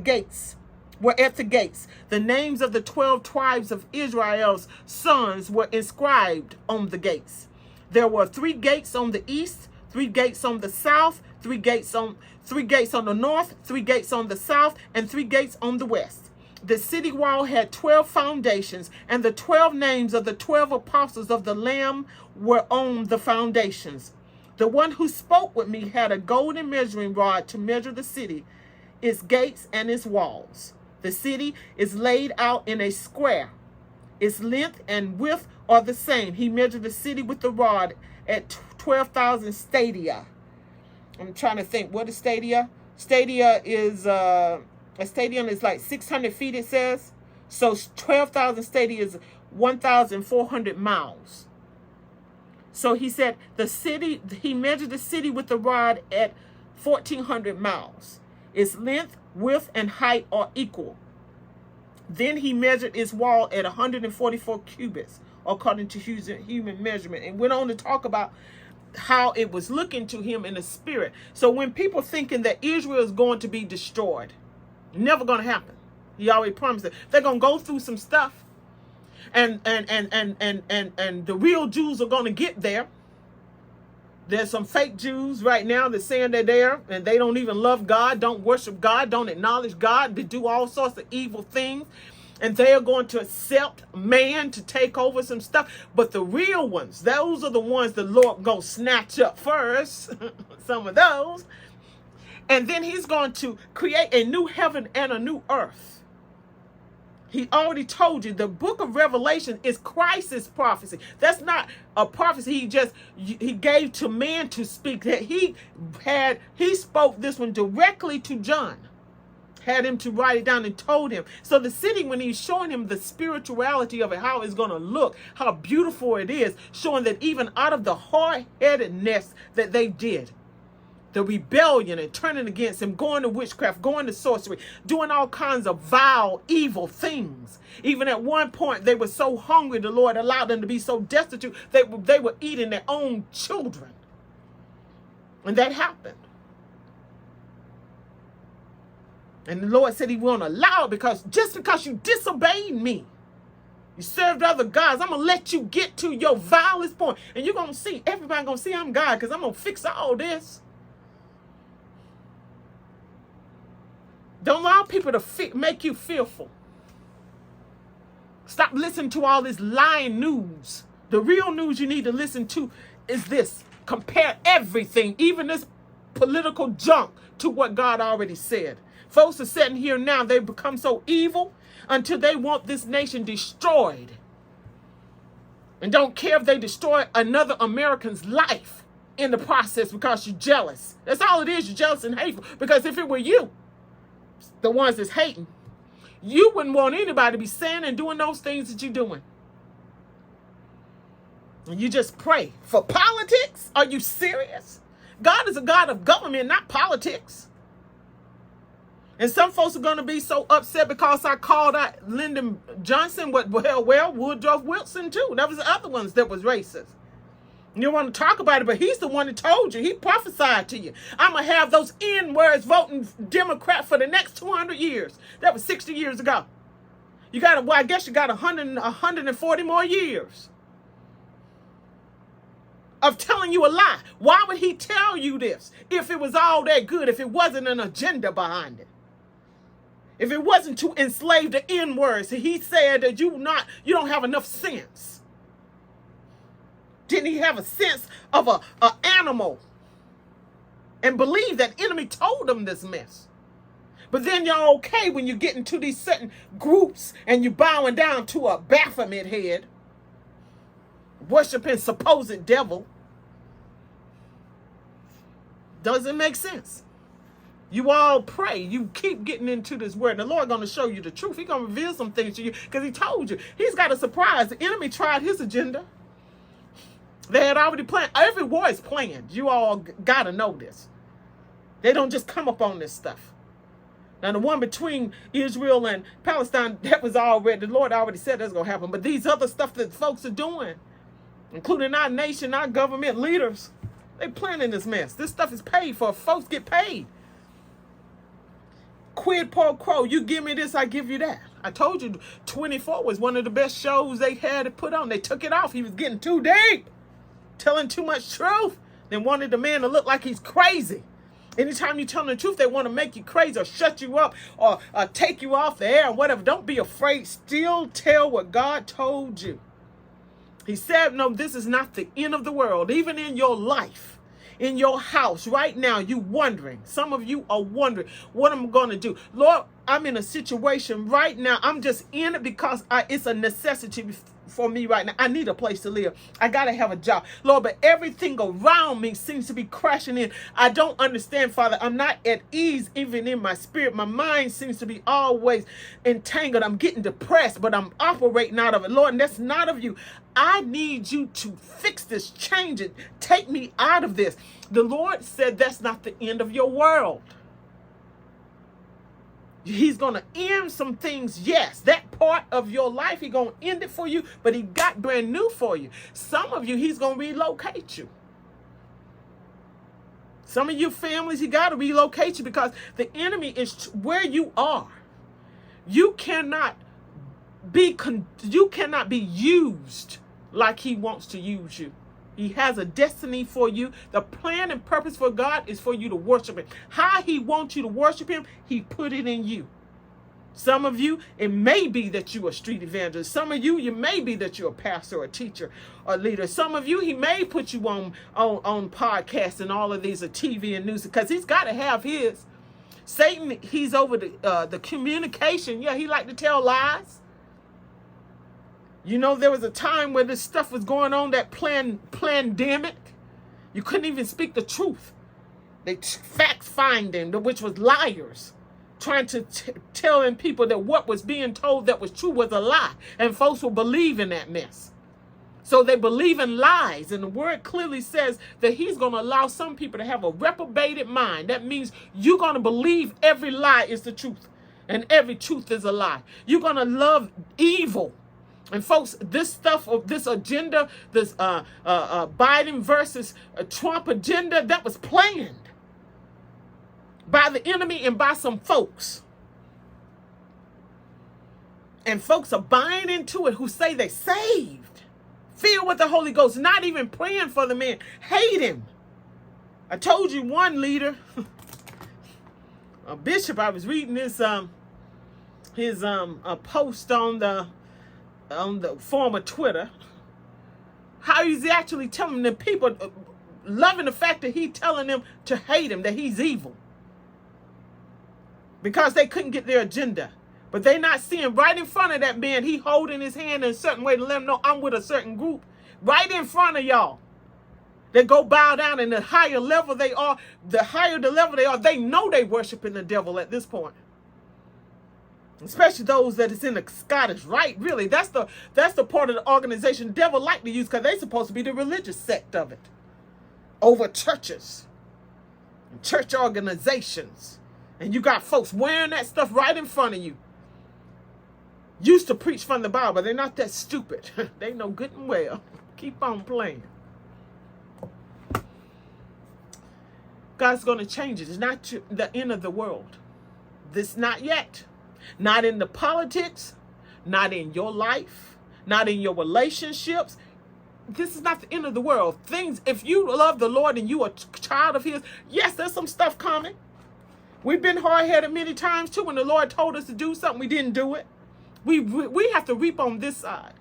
gates. The names of the 12 tribes of Israel's sons were inscribed on the gates. There were 3 gates on the east, 3 gates on the south, 3 gates on the north, 3 gates on the south, and 3 gates on the west. The city wall had 12 foundations, and the 12 names of the 12 apostles of the Lamb were on the foundations. The one who spoke with me had a golden measuring rod to measure the city, its gates and its walls. The city is laid out in a square. Its length and width are the same. He measured the city with the rod at 12,000 stadia. I'm trying to think, what is stadia? Stadia is, a stadium is like 600 feet, it says. So 12,000 stadia is 1,400 miles. So he said he measured the city with the rod at 1,400 miles. Its length, width, and height are equal. Then he measured its wall at 144 cubits, according to human measurement, and went on to talk about how it was looking to him in the spirit. So when people thinking that Israel is going to be destroyed, never going to happen. He already promised it. They're going to go through some stuff, and the real Jews are going to get there. There's some fake Jews right now that saying they're there and they don't even love God, don't worship God, don't acknowledge God. They do all sorts of evil things. And they are going to accept man to take over some stuff. But the real ones, those are the ones the Lord going to snatch up first. Some of those. And then he's going to create a new heaven and a new earth. He already told you the book of Revelation is Christ's prophecy. That's not a prophecy he gave to man to speak. That he spoke this one directly to John. Had him to write it down and told him. So the city, when he's showing him the spirituality of it, how it's going to look, how beautiful it is, showing that even out of the hard-headedness that they did, the rebellion and turning against him, going to witchcraft, going to sorcery, doing all kinds of vile, evil things. Even at one point, they were so hungry, the Lord allowed them to be so destitute, they were eating their own children. And that happened. And the Lord said he won't allow it because you disobeyed me, you served other gods, I'm going to let you get to your vilest point. And you're going to see, everybody going to see I'm God because I'm going to fix all this. Don't allow people to make you fearful. Stop listening to all this lying news. The real news you need to listen to is this. Compare everything, even this political junk, to what God already said. Folks are sitting here now, they've become so evil until they want this nation destroyed. And don't care if they destroy another American's life in the process because you're jealous. That's all it is, you're jealous and hateful. Because if it were you, the ones that's hating, you wouldn't want anybody to be saying and doing those things that you're doing. And you just pray for politics? Are you serious? God is a God of government, not politics. And some folks are going to be so upset because I called out Lyndon Johnson, well, Woodrow Wilson too. That was the other ones that was racist. You want to talk about it, but he's the one that told you. He prophesied to you. I'm going to have those N-words voting Democrat for the next 200 years. That was 60 years ago. I guess you got 140 more years of telling you a lie. Why would he tell you this if it was all that good, if it wasn't an agenda behind it? If it wasn't to enslave the N-words, he said that you don't have enough sense. Didn't he have a sense of a animal and believe that enemy told him this mess? But then you're okay when you get into these certain groups and you bowing down to a Baphomet head, worshiping supposed devil. Doesn't make sense. You all pray. You keep getting into this word. The Lord going to show you the truth. He's going to reveal some things to you because he told you. He's got a surprise. The enemy tried his agenda. They had already planned. Every war is planned. You all got to know this. They don't just come up on this stuff. Now, the one between Israel and Palestine, that was already, the Lord already said that's going to happen. But these other stuff that folks are doing, including our nation, our government leaders, they planning this mess. This stuff is paid for. Folks get paid. Quid pro quo. You give me this, I give you that. I told you 24 was one of the best shows they had to put on. They took it off. He was getting too deep, telling too much truth. They wanted the man to look like he's crazy. Anytime you tell the truth, they want to make you crazy or shut you up or take you off the air or whatever. Don't be afraid. Still tell what God told you. He said, no, this is not the end of the world. Even in your life, in your house right now, you wondering. Some of you are wondering, what am I going to do? Lord, I'm in a situation right now. I'm just in it because it's a necessity for me right now. I need a place to live. I got to have a job. Lord, but everything around me seems to be crashing in. I don't understand, Father. I'm not at ease even in my spirit. My mind seems to be always entangled. I'm getting depressed, but I'm operating out of it. Lord, and that's not of you. I need you to fix this, change it, take me out of this. The Lord said that's not the end of your world. He's going to end some things. Yes, that part of your life, he's going to end it for you, but he got brand new for you. Some of you, he's going to relocate you. Some of you families, he got to relocate you because the enemy is where you are. You cannot be used like he wants to use you. He has a destiny for you. The plan and purpose for God is for you to worship him. How he wants you to worship him, he put it in you. Some of you, it may be that you're a street evangelist. Some of you, it may be that you're a pastor, a teacher, a leader. Some of you, he may put you on podcasts and all of these, or TV and news, because he's got to have his. Satan, he's over the communication. Yeah, he like to tell lies. You know, there was a time where this stuff was going on, that pandemic. You couldn't even speak the truth. They fact finding, which was liars, trying to telling people that what was being told that was true was a lie. And folks will believe in that mess. So they believe in lies. And the word clearly says that he's going to allow some people to have a reprobated mind. That means you're going to believe every lie is the truth and every truth is a lie. You're going to love evil. And folks, this stuff, of this agenda, this Biden versus Trump agenda, that was planned by the enemy and by some folks. And folks are buying into it who say they saved, filled with the Holy Ghost, not even praying for the man, hate him. I told you one leader, a bishop, I was reading this, his post on the former Twitter, how he's actually telling the people, loving the fact that he's telling them to hate him, that he's evil. Because they couldn't get their agenda. But they not seeing right in front of that man, he holding his hand in a certain way to let them know I'm with a certain group. Right in front of y'all. They go bow down, and the higher level they are, the higher the level they are, they know they worshiping the devil at this point. Especially those that is in the Scottish Rite, really. That's the part of the organization the devil like to use, because they're supposed to be the religious sect of it. Over churches. church organizations, and you got folks wearing that stuff right in front of you. Used to preach from the Bible, but they're not that stupid. They know good and well. Keep on playing. God's going to change it. It's not the end of the world. This not yet. Not in the politics, not in your life, not in your relationships. This is not the end of the world. Things, if you love the Lord and you are a child of his, yes, there's some stuff coming. We've been hard-headed many times too. When the Lord told us to do something, we didn't do it. We have to reap on this side.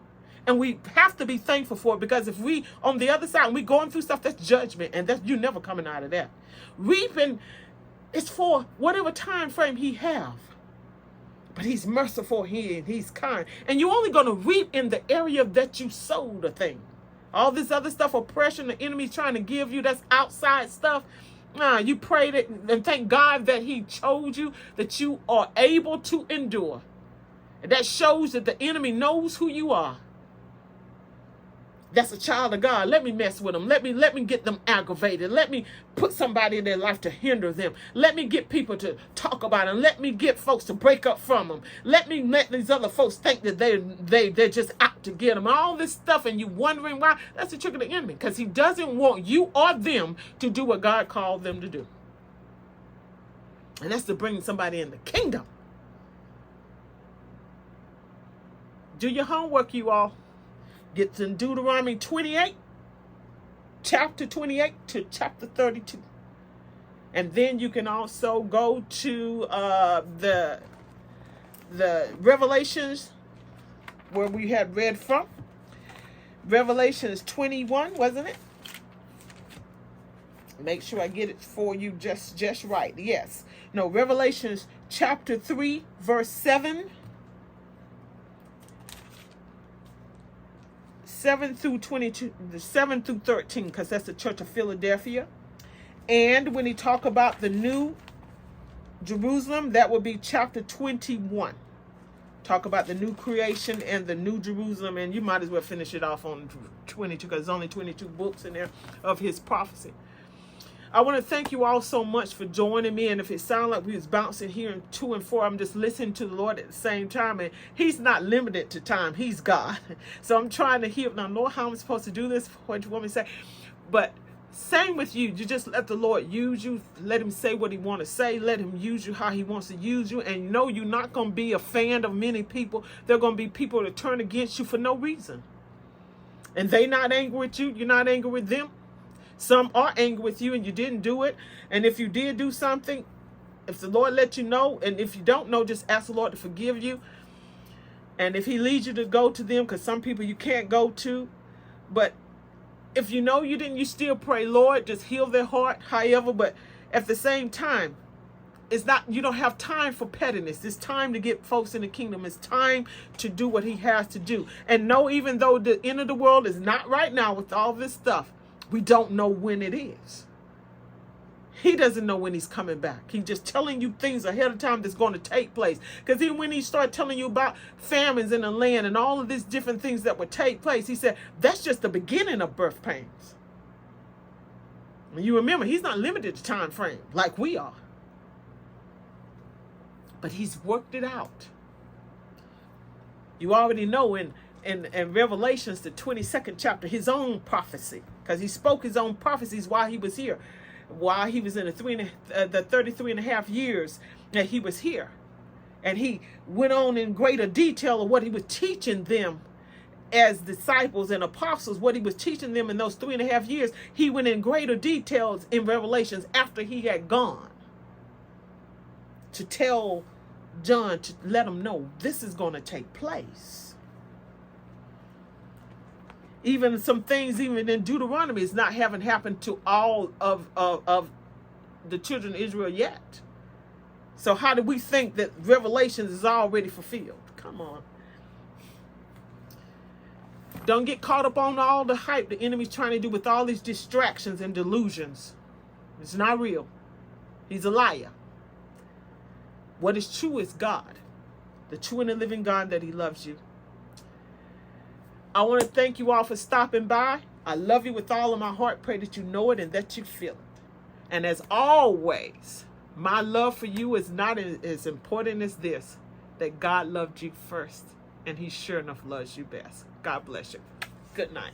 And we have to be thankful for it, because if we on the other side and we going through stuff, that's judgment, and that's, you're never coming out of that. Reaping is for whatever time frame he have. But he's merciful, he's kind. And you're only going to reap in the area that you sowed a thing. All this other stuff, oppression, the enemy's trying to give you, that's outside stuff. You prayed it and thank God that he chose you, that you are able to endure. And that shows that the enemy knows who you are. That's a child of God. Let me mess with them. Let me get them aggravated. Let me put somebody in their life to hinder them. Let me get people to talk about them. Let me get folks to break up from them. Let these other folks think that they're just out to get them. All this stuff, and you wondering why. That's the trick of the enemy, because he doesn't want you or them to do what God called them to do. And that's to bring somebody in the kingdom. Do your homework, you all. Get to Deuteronomy 28, chapter 28 to chapter 32. And then you can also go to the Revelations, where we had read from. Revelations 21, wasn't it? Make sure I get it for you just right. Yes. No, Revelations chapter 3, verse 7. 7 through 22, 7 through 13, because that's the Church of Philadelphia. And when he talk about the new Jerusalem, that would be chapter 21. Talk about the new creation and the new Jerusalem, and you might as well finish it off on 22, because there's only 22 books in there of his prophecy. I want to thank you all so much for joining me. And if it sounds like we was bouncing here in 2 and 4, I'm just listening to the Lord at the same time. And he's not limited to time. He's God. So I'm trying to hear. Now, I know how I'm supposed to do this, what you want me to say. But same with you. You just let the Lord use you. Let him say what he want to say. Let him use you how he wants to use you. And know you're not going to be a fan of many people. There are going to be people that turn against you for no reason. And they not angry with you. You're not angry with them. Some are angry with you and you didn't do it. And if you did do something, if the Lord let you know, and if you don't know, just ask the Lord to forgive you. And if he leads you to go to them, because some people you can't go to. But if you know you didn't, you still pray, Lord, just heal their heart. However, but at the same time, it's not, you don't have time for pettiness. It's time to get folks in the kingdom. It's time to do what he has to do. And know, even though the end of the world is not right now with all this stuff, we don't know when it is. He doesn't know when he's coming back. He's just telling you things ahead of time that's going to take place. Because even when he started telling you about famines in the land and all of these different things that would take place, he said, that's just the beginning of birth pains. And you remember, he's not limited to time frame like we are. But he's worked it out. You already know in Revelations, the 22nd chapter, his own prophecy. Because he spoke his own prophecies while he was here. While he was in the 33 and a half years that he was here. And he went on in greater detail of what he was teaching them as disciples and apostles. What he was teaching them in those 3.5 years. He went in greater details in Revelations after he had gone. To tell John, to let him know this is going to take place. Even some things, even in Deuteronomy, is not haven't happened to all of the children of Israel yet. So how do we think that Revelations is already fulfilled? Come on. Don't get caught up on all the hype the enemy's trying to do with all these distractions and delusions. It's not real. He's a liar. What is true is God. The true and the living God, that he loves you. I want to thank you all for stopping by. I love you with all of my heart. Pray that you know it and that you feel it. And as always, my love for you is not as important as this, that God loved you first, and he sure enough loves you best. God bless you. Good night.